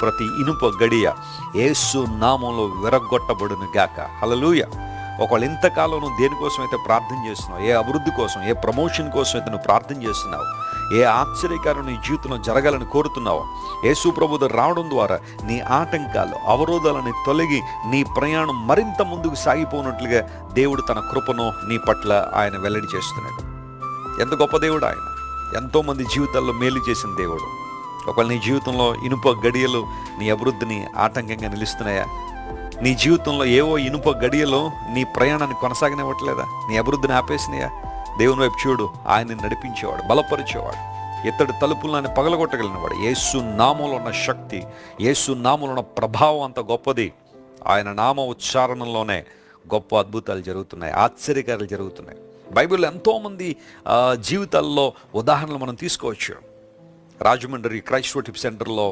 ప్రతి ఇనుప గడియ యేసు నామంలో విరగొట్టబడును గాక. హల్లెలూయా. ఒకవేళ ఇంతకాలం నువ్వు దేనికోసం అయితే ప్రార్థన చేస్తున్నావు, ఏ అభివృద్ధి కోసం, ఏ ప్రమోషన్ కోసం అయితే నువ్వు ప్రార్థన చేస్తున్నావు, ఏ ఆశ్చర్యకారం నీ జీవితంలో జరగాలని కోరుతున్నావు, యేసు ప్రభువు రావడం ద్వారా నీ ఆటంకాలు, అవరోధాలని తొలగి నీ ప్రయాణం మరింత ముందుకు సాగిపోయినట్లుగా దేవుడు తన కృపను నీ పట్ల ఆయన వెల్లడి చేస్తున్నాడు. ఎంత గొప్ప దేవుడు ఆయన! ఎంతోమంది జీవితాల్లో మేలు చేసిన దేవుడు. ఒకవేళ నీ జీవితంలో ఇనుప గడియలు నీ అభివృద్ధిని ఆటంకంగా నిలుస్తున్నాయా? నీ జీవితంలో ఏవో ఇనుప గడియలో నీ ప్రయాణాన్ని కొనసాగనివ్వట్లేదా? నీ అభివృద్ధిని ఆపేసినాయా? దేవుని వైపు చూడు. ఆయన్ని నడిపించేవాడు, బలపరిచేవాడు, ఇత్తడి తలుపులను పగలగొట్టగలిగినవాడు. యేసు నామంలో ఉన్న శక్తి, యేసు నామంలో ఉన్న ప్రభావం అంత గొప్పది. ఆయన నామ ఉచ్చారణలోనే గొప్ప అద్భుతాలు జరుగుతున్నాయి, ఆశ్చర్యకార్యాలు జరుగుతున్నాయి. బైబిల్లో ఎంతోమంది జీవితాల్లో ఉదాహరణలు మనం తీసుకోవచ్చు. రాజమండ్రి క్రైస్ట్ వర్షిప్ సెంటర్లో